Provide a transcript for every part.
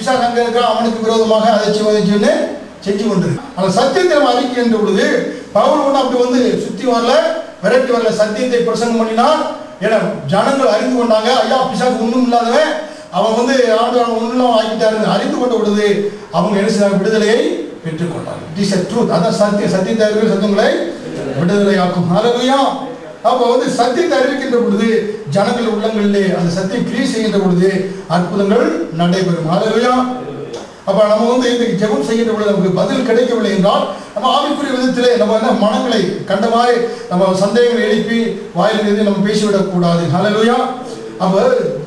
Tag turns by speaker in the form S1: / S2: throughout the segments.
S1: பிசாசு அங்கே இருக்க அவனுக்கு விரோதமாக அதை செய்வதை செஞ்சு கொண்டு அந்த சத்தியத்தை நம்ம அறிக்கின்ற பொழுது பவுல் ஒன்று அப்படி வந்து சுற்றி வரல, விரட்டி வரல, சத்தியத்தை பிரசங்கம் பண்ணினான். ஏன்னா ஜனங்கள் அறிந்து கொண்டாங்க, ஐயா பிசாசு ஒன்றும் இல்லாதவன், அவன் வந்து ஆண்டவன் ஒன்றும் ஆக்கிட்டாரு அறிந்து கொண்ட பொழுது அவங்க என்ன செய்தாங்க, விடுதலையை பெற்றுக்கொண்டாங்க. It is a truth. அதான் சத்தியத்தை அறிவு சத்தியங்களை விடுதலையாக்கும். ஹல்லேலூயா. அப்போ வந்து சத்தியத்தை அறிவிக்கின்ற பொழுது ஜனங்கள் உள்ளங்களிலே அந்த சத்தியம் கிரியை செய்கின்ற பொழுது அற்புதங்கள் நடைபெறும். ஹல்லேலூயா. அப்போ நம்ம வந்து இன்றைக்கு ஜெபம் செய்கின்ற பொழுது நமக்கு பதில் கிடைக்கவில்லை என்றால் நம்ம ஆவிக்குரிய விதத்திலே நம்ம என்ன மனங்களை கண்டமாய் நம்ம சந்தேகங்களை எழுப்பி வாயில் எது நம்ம பேசிவிடக்கூடாது. ஹல்லேலூயா. அப்போ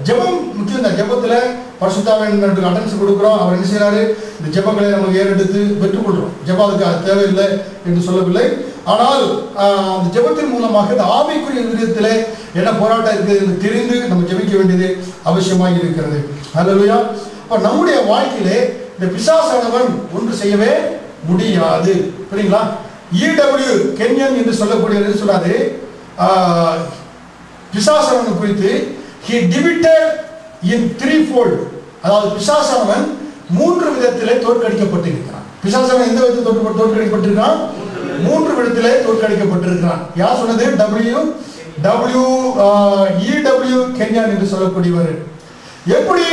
S1: ஜெபம் முக்கியம். இந்த ஜெபத்தில் பரிசுத்தாவியானவருக்கு அட்டென்ஷன் கொடுக்குறோம். அவர் என்ன செய்கிறாரு, இந்த ஜெபங்களை நம்ம ஏறெடுத்து பெற்றுக்கொள்கிறோம். ஜெபம் அதுக்கு அது தேவையில்லை என்று சொல்லவில்லை. ஆனால் அந்த ஜெபத்தின் மூலமாக இந்த ஆவிக்குரிய விதத்திலே என்ன போராட்டம் இருக்குது என்று தெரிந்து நம்ம ஜெபிக்க வேண்டியது அவசியமாக இருக்கிறது. ஹல்லேலூயா. அப்போ நம்முடைய வாழ்க்கையிலே இந்த பிசாசானவன் ஒன்று செய்யவே முடியாது. புரியுங்களா? EW கென்யன் என்று சொல்லக்கூடியது சொல்லாது. பிசாசானவன் குறித்து he defeated in threefold. அதாவது பிசாசானவன் 3 விதத்திலே தோற்கடிக்கப்பட்டிருக்கிறான். பிசாசானவன் எந்த விதத்தில் தோற்கடிக்கப்பட்டிருக்கான்? 3 விதத்திலே தோற்கடிக்கப்பட்டிருக்கிறான். யார் சொன்னது? EW கென்யன் என்று சொல்லக்கூடியவர். எப்படி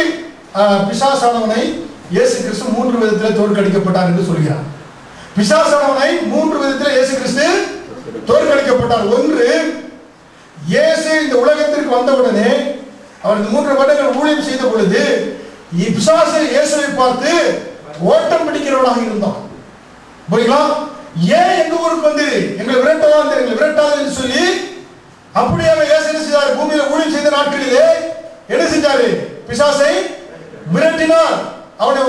S1: பிசாசானவனை இயேசு கிறிஸ்து 3 விதத்திலே தோற்கடிக்கப்பட்டார் என்று சொல்கிறார். பிசாசானவனை 3 விதத்திலே இயேசு கிறிஸ்து தோற்கடிக்கப்பட்டார். ஒன்று, இயேசு இந்த உலகத்திற்கு வந்தவுடனே அவர் 3 வருடங்கள் ஊழியம் செய்த பொழுது பிசாசு இயேசுவை பார்த்து ஓட்டம் பிடிக்கிறவனாக இருந்தான். புரியுங்களா? ஏன் எங்க ஊருக்கு வந்து எங்களை விரட்டாத என்று சொல்லி அப்படியே இயேசு என்ன செய்தார்? பூமியில ஊழியம் செய்த நாட்களிலே என்ன செஞ்சாரு? பிசாசை விரட்டினார். அவனை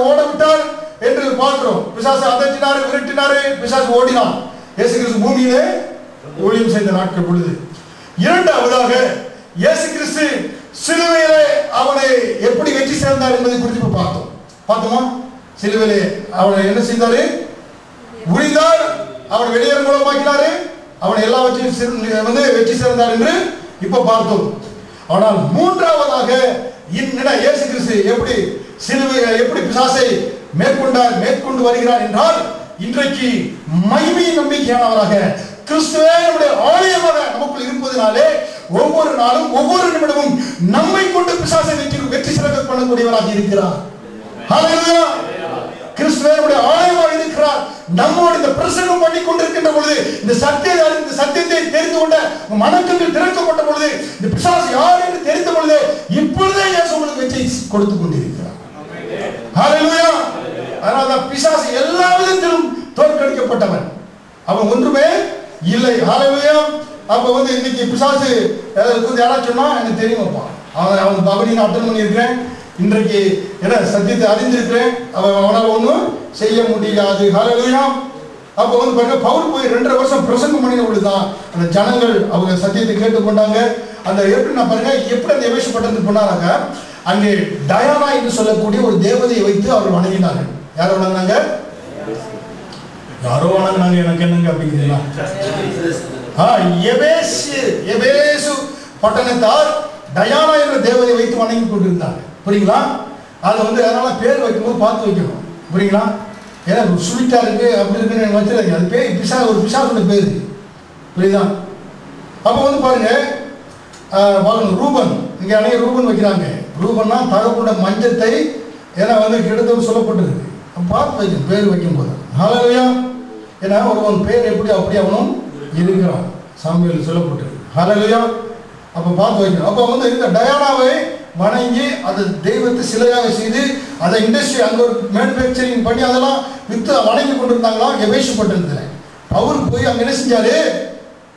S1: ஓட விட்டார் என்று பார்க்கிறோம். பிசாசை அதட்டினாரு, விரட்டினாரு, பிசாசு ஓடினான். இயேசு கிறிஸ்து பூமியிலே ஊழியம் செய்த நாட்கள் பொழுது. இரண்டாவதாக இயேசு கிறிஸ்து சிலுவையிலே அவனை எப்படி வெற்றி சேர்ந்தார் என்பதை குறித்து பார்த்தோமா? சிலுவையிலே அவனை என்ன செய்தாரு? உரிந்தார், அவனை வெளியேற மூலமாக்கினாரு, அவனை எல்லாவற்றையும் வந்து வெற்றி சேர்ந்தார் என்று இப்ப பார்த்தோம். ஆனால் மூன்றாவதாக இயேசு கிறிஸ்து எப்படி பிசாசை மேற்கொண்டு வருகிறார் என்றால், இன்றைக்கு மகிமையின் நம்பிக்கையானவராக கிறிஸ்துவே நம்முடைய ஆலயமாக நமக்குள் இருப்பதனாலே ஒவ்வொரு நாளும் ஒவ்வொரு நிமிடமும் நம்மை கொண்டு பிசாசை வெற்றி சிறக்க பண்ணக்கூடியவராக இருக்கிறார். ஹல்லேலூயா. கிறிஸ்துவே நம்முடைய ஆலயமாக இருக்கிறார். நம்மோடு இந்த பிரசங்கம் பண்ணி கொண்டிருக்கின்ற பொழுது இந்த சத்தியத்தை தெரிந்து கொண்ட மனக்கண்கள் திறக்கப்பட்ட பொழுது இந்த பிசாசு யார் என்று தெரிந்த பொழுது இப்பொழுதே இயேசு உங்களுக்கு வெற்றி கொடுத்து கொண்டிருக்கிறார். ஹல்லேலூயா. அதனால பிசாசு எல்லா விதத்திலும் தோற்கடிக்கப்பட்டவன், அவன் ஒன்றுமே இல்லை. ஹல்லேலூயா. அப்ப வந்து இன்னைக்கு பிசாசு யாராச்சும் சொன்னா எனக்கு தெரியுமாப்பா, அவன் பகடி நான் அட்டன் பண்ணியிருக்கிறேன், இன்றைக்கு என்ன சத்தியத்தை அறிந்திருக்கிறேன், அவனால் ஒன்றும் செய்ய முடியாது. ஹல்லேலூயா. அப்போ வந்து பாருங்க, பவுல் போய் 2.5 வருஷம் பிரசங்கம் பண்ணின பொழுதுதான் அந்த ஜனங்கள் அவங்க சத்தியத்தை கேட்டுக்கொண்டாங்க. அந்த எப்படி நான் பாருங்க எப்படி அந்த எவேஷ பட்டணத்துக்கு போனாராங்க, அங்கே டயானா என்று சொல்லக்கூடிய ஒரு தேவதையை வைத்து அவர் வணங்கினார்கள். யாரை வணங்கினாங்க? யாரோ வணங்கினாங்க, எனக்கு என்னங்க அப்படிங்கிறீங்களா? எபேசு பட்டணத்தார் டயானா என்ற தேவதையை வைத்து வணங்கி கொண்டிருந்தாங்க. புரியுங்களா? அதை வந்து அதனால பேர் வைக்கும்போது பார்த்து வைக்கணும். புரியுங்களா? ஏன்னா சுவிட்டா இருக்கு அப்படி இருக்குன்னு வச்சுருங்க, அது பேர் ஒரு பிசாசோட பேர். புரியுதா? அப்போ வந்து பாருங்க ரூபன், இங்கே அநேக ரூபன் வைக்கிறாங்க. ரூபன்னா தகப்போட மஞ்சத்தை ஏன்னா வந்து கிட்டத்தட்ட சொல்லப்பட்டிருக்கு, பார்த்து வைக்கணும் பேர் வைக்கும்போது. ஹல்லேலூயா. ஏன்னா ஒருவன் பேர் எப்படி அப்படி அவனும் இருக்கிறான், சாமியில் சொல்லப்பட்டிருக்கு. ஹல்லேலூயா. அப்போ பார்த்து வைக்கணும். அப்போ வந்து இந்த டயானாவை வணங்கி அதை தெய்வத்தை சிலையாக செய்து அதை இண்டஸ்ட்ரி அங்கே ஒரு மேனுஃபேக்சரிங் பண்ணி அதெல்லாம் விற்று வணங்கி கொண்டிருந்தாங்களாம் எபேசு பட்டணத்தில். அவரு போய் அங்கே என்ன செஞ்சாரு?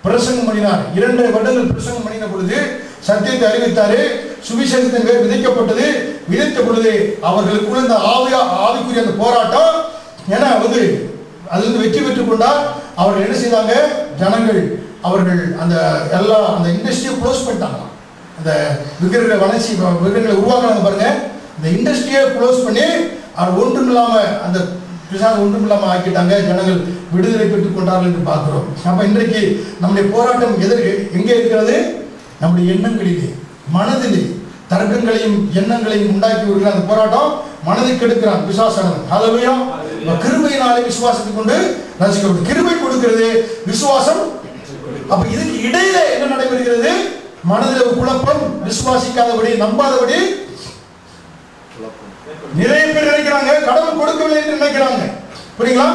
S1: பிரசங்கம் பண்ணினார். 2 வருடங்கள் பிரசங்கம் பண்ணின பொழுது சத்தியத்தை அறிவித்தாரு. சுவிசேஷத்தின் பேர் விதைக்கப்பட்டது. விதைத்த பொழுது அவர்களுக்குள்ள இந்த ஆவிக்குரிய அந்த போராட்டம் ஏன்னா வந்து அதிலிருந்து வெற்றி பெற்றுக் கொண்டார். அவர்கள் என்ன செய்தாங்க? ஜனங்கள் அவர்கள் அந்த அந்த இண்டஸ்ட்ரியை க்ளோஸ் பண்ணிட்டாங்க. அந்த விக்கிரகங்களை வளர்ச்சி விக்கிரகங்களை உருவாக்குறாங்க பாருங்க, இந்த இண்டஸ்ட்ரியை க்ளோஸ் பண்ணி அவர் ஒன்றுமில்லாமல் அந்த பிசாசு ஒன்றுமில்லாமல் ஆக்கிட்டாங்க. ஜனங்கள் விடுதலை பெற்றுக் கொண்டார்கள் என்று பார்க்கிறோம். அப்போ இன்றைக்கு நம்முடைய போராட்டம் எங்கே இருக்கிறது? நம்முடைய எண்ணங்களிலே, மனதிலே, தர்க்கங்களையும் எண்ணங்களையும் உண்டாக்கி வருகிற அந்த போராட்டம் மனதை கெடுக்கிறான் பிசாசானவன். ஹல்லேலூயா. கிருபையினாலே விசுவாசத்தை கொண்டு ரட்சிக்கப்படும். கிருபை கொடுக்கிறது, விசுவாசம். அப்ப இதுக்கு இடையில என்ன நடைபெறுகிறது? மனதில் ஒரு குழப்பம், விசுவாசிக்காதபடி, நம்பாதபடி. நிறைய பேர் நினைக்கிறாங்க கடவுள் கொடுக்கவில்லை என்று நினைக்கிறாங்க. புரியுங்களா?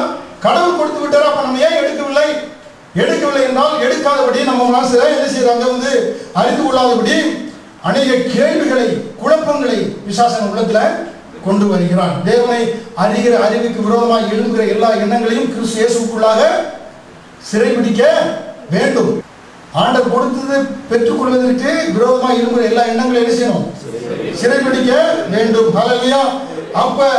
S1: கடவுள் கொடுத்து விட்டார், அப்ப நம்ம ஏன் எடுக்கவில்லை? எடுக்கவில்லை என்றால் எடுக்காதபடி நம்ம மனசுல என்ன செய்யறாங்க? அறிந்து கொள்ளாதபடி அநேக கேள்விகளை, குழப்பங்களை பிசாசன் உள்ளத்துல கொண்டு வருகிறான். தேவனை அறிகிற அறிவுக்கு விரோதமாக எழும்புகிற எல்லா எண்ணங்களையும் கிறிஸ்து இயேசுவுக்குள்ளாக சிறைபிடிக்க வேண்டும். ஆண்டவர் கொடுத்ததை பெற்றுக் கொள்வதற்கு விரோதமாக எழும்புகிற எல்லா எண்ணங்களையும் என்ன செய்யணும்? சிறைபிடிக்க வேண்டும். ஹல்லேலூயா. அப்ப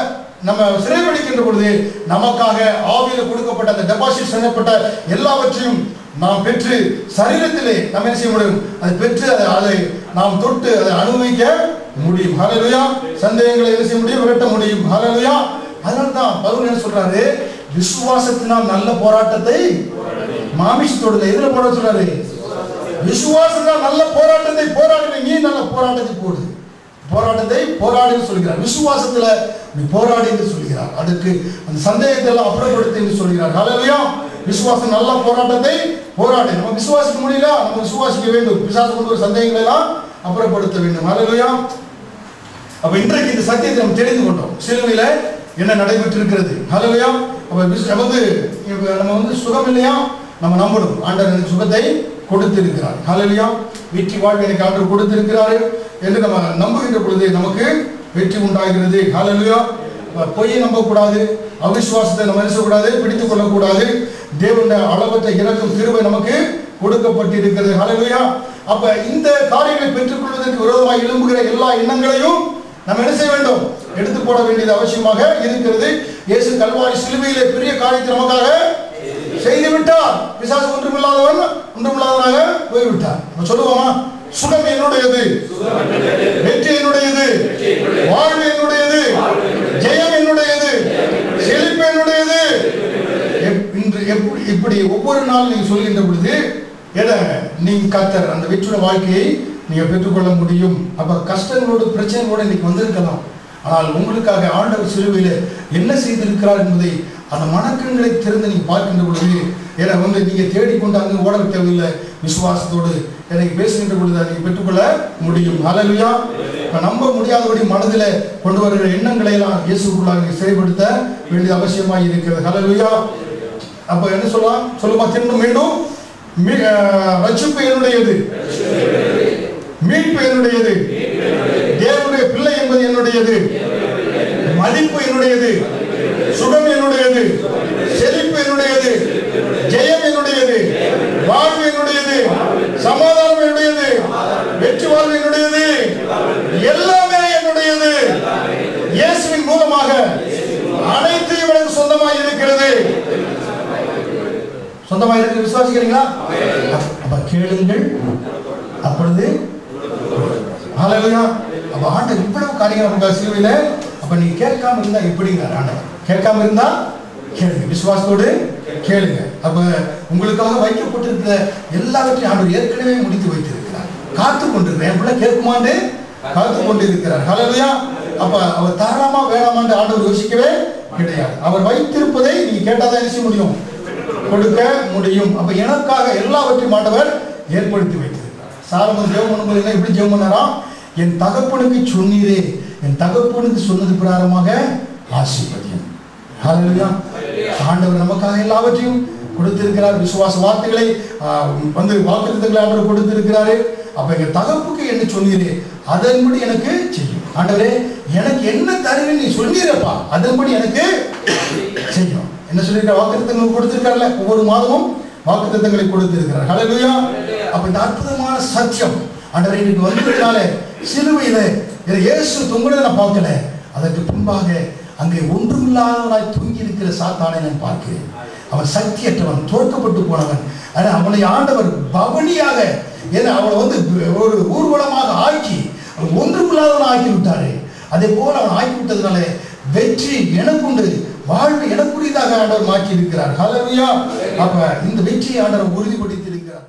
S1: நம்ம சிறைபிடிக்கின்ற பொழுது நமக்காக ஆவியில் கொடுக்கப்பட்ட அந்த டெபாசிட் செய்யப்பட்ட எல்லாவற்றையும் நாம் பெற்று சரீரத்திலே நம்ம என்ன செய்ய முடியும்? அதை பெற்று அதை நாம் தொட்டு அதை அனுபவிக்க முடியும். ஹல்லேலூயா. சந்தேகங்களை என்ன செய்ய முடியும்? விரட்ட முடியும். ஹல்லேலூயா. அதனால தான் பவுல் என்ன சொல்றாரு? விசுவாசத்தினால் நல்ல போராட்டத்தை மாமிசத்தோடு எதிர போட சொல்றாரு. விசுவாசத்தினால் நல்ல போராட்டத்தை போராடுங்க. நீ நல்ல போராட்டத்தை போடு. போராட்டத்தை போராடுன்னு சொல்கிறார். விசுவாசத்துல நீ போராடு என்று சொல்கிறார். அதுக்கு அந்த சந்தேகத்தை எல்லாம் அப்புறப்படுத்து என்று சொல்கிறார். ஹல்லேலூயா. விசுவாசம் நல்ல போராட்டத்தை போராடு. நம்ம விசுவாசிக்க முடியல, நம்ம விசுவாசிக்க வேண்டும். பிசாசு கொண்டு ஒரு சந்தேகங்களை எல்லாம் அப்புறப்படுத்த வேண்டும். ஹல்லேலூயா. அப்ப இன்றைக்கு இந்த சத்தியத்தை நம்ம தெரிந்து கொண்டோம். சிலுவையில என்ன நடைபெற்று இருக்கிறது. ஹல்லேலூயா. அப்ப நம்ம சுகம் இல்லையா? நம்ம நம்பணும். ஆண்டவர் எனக்கு சுகத்தை கொடுத்திருக்கிறார். ஹல்லேலூயா. வெற்றி வாழ்வு எனக்கு ஆண்டவர் கொடுத்திருக்கிறாரு என்று நம்ம நம்புகின்ற பொழுது நமக்கு வெற்றி உண்டாகிறது. ஹல்லேலூயா. பொய்யை நம்பக்கூடாது, அவிசுவாசத்தை நம்ம நினைச்சக்கூடாது, பிடித்துக் கொள்ளக்கூடாது. தேவனுடைய அளவற்ற இரக்கம் கிருபை நமக்கு கொடுக்கப்பட்டிருக்கிறது. ஹல்லேலூயா. அப்ப இந்த காரியங்களை பெற்றுக் கொள்வதற்கு விரோதமாக எழும்புகிற எல்லா எண்ணங்களையும் நம்ம என்ன செய்ய வேண்டும்? எடுத்து போட வேண்டியது அவசியமாக இருக்கிறது. இயேசு கல்வாரி சிலுவையிலே பெரிய காரியத்தை நமக்காக செய்து விட்டார். பிசாசு ஒன்றுமில்லாதவனாக போய்விட்டார். சொல்லுவோமா? சுகம் என்னுடையது, வெற்றி என்னுடையது, வாழ்வு என்னுடையது, ஜெயம் என்னுடையது, செழிப்பு என்னுடையது. இப்படி ஒவ்வொரு நாள் நீங்க சொல்கின்ற பொழுது நீங்க கர்த்தர் அந்த வெற்றியோட வாழ்க்கையை நீங்க பெற்றுக்கொள்ள முடியும். அப்ப கஷ்டங்களோடு பிரச்சனைகளோடு இன்னைக்கு வந்திருக்கலாம். ஆனால் உங்களுக்காக ஆண்டவர் சிலுவையில என்ன செய்திருக்கிறார் என்பதை அந்த மனக்கண்களை திறந்து நீங்க பார்க்கின்ற பொழுது நீங்க தேடிக்கொண்டு அங்கு ஓட தேவையில்லை. விசுவாசத்தோடு எனக்கு பேசுகின்ற பொழுது நீங்க பெற்றுக்கொள்ள முடியும். ஹல்லேலூயா. நம்ப முடியாதபடி மனதில் கொண்டு வருகிற எண்ணங்களை எல்லாம் இயேசுக்குள்ளாக செயல்படுத்த வேண்டியது அவசியமாக இருக்கிறது. ஹல்லேலூயா. அப்ப என்ன சொல்லலாம்? சொல்லுமா? திரும்ப மீண்டும் ரட்சிப்பு என்னுடையது, மீட்பு என்னுடையது, தேவனுடைய பிள்ளை என்பது என்னுடையது, மதிப்பு என்னுடையது, சுகம் என்னுடையது, செழிப்பு என்னுடையது, ஜெயம் என்னுடையது, வாழ்வு என்னுடையது, சமாதானம் என்னுடையது, வெற்றி வாழ்வு என்னுடையது, எல்லாமே என்னுடையது. இயேசுவின் மூலமாக அனைத்தையும் எனக்கு சொந்தமாக இருக்கிறது. சொந்தமாக இருக்கு. விசுவாசிக்கிறீங்களா? அப்ப கேளுங்கள், அப்பொழுது. ஹல்லேலூயா. அப்ப ஆண்டவர் இவ்வளவு காரியங்கள் நமக்கு சிலுவையில. அப்ப நீ கேட்காம இருந்தா எப்படிங்கிறார் ஆண்டவர்? கேட்காம இருந்தா கேளுங்க, விசுவாசத்தோடு கேளுங்க. அப்ப உங்களுக்காக வைக்கப்பட்டிருக்கிற எல்லாவற்றையும் ஆண்டவர் ஏற்கனவே முடித்து வைத்திருக்கிறார். காத்து கொண்டிருக்கிறேன், என் பிள்ளை கேட்குமாண்டு காத்து கொண்டிருக்கிறார். ஹல்லேலூயா. அப்ப அவர் தாராளமா வேணாமான்னு ஆண்டவர் யோசிக்கவே கிடையாது. அவர் வைத்திருப்பதை நீங்க கேட்டாதான் என்ன செய்ய முடியும்? கொடுக்க முடியும். அப்ப எனக்காக எல்லாவற்றையும் ஆண்டவர் ஏற்படுத்தி வைத்திருக்கிறார். சாலமோன் ஜெபம் பண்ணும்போது எப்படி ஜெபம் பண்ணாராம்? என் தகப்பனுக்கு சொன்னீரே, என் தகப்பனுக்கு சொன்னது பிரகாரமாக ஆசீர்வதியும். ஹல்லேலூயா. ஆண்டவர் நமக்காக எல்லாவற்றையும் கொடுத்திருக்கிறார். விசுவாச வார்த்தைகளை வாக்குத்தத்தங்களை ஆண்டவர் கொடுத்திருக்கிறாரு. அப்ப எங்க தகப்புக்கு என்ன சொன்னீரே அதன்படி எனக்கு செய்யும். ஆண்டவரே எனக்கு என்ன தருவேன் நீ சொன்னீரப்பா, அதன்படி எனக்கு செய்யும். என்ன சொல்லியிருக்க? வாக்குத்தத்தங்கள் கொடுத்திருக்காருல்ல, ஒவ்வொரு மாதமும் வாக்குத்தத்தங்களை கொடுத்திருக்கிறார். ஹல்லேலூயா. அப்ப இந்த அற்புதமான சத்தியம் ஆண்டவரே இன்னைக்கு வந்ததுனால சிலுவையில இயேசு தொங்குனதை நான் பார்க்கல, அதற்கு பின்பாக அங்கே ஒன்றுமில்லாதவனாய் தூங்கி இருக்கிற சாத்தானை நான் பார்க்கிறேன். அவன் சக்தியற்றவன், தோற்கப்பட்டு போனவன். ஆனால் அவனை ஆண்டவர் பவனியாக அவனை ஒரு ஊர்வலமாக ஆக்கி அவன் ஒன்றுமில்லாதவன் ஆக்கி விட்டாரு. அதே போல அவன் ஆக்கி விட்டதுனால வெற்றி எனக்குண்டு, வாழ்வு எனக்குரியதாக ஆண்டவர் மாற்றி இருக்கிறார். ஹல்லேலூயா. அப்ப இந்த வெற்றியை ஆண்டவர் உறுதிப்படுத்தி இருக்கிறார்.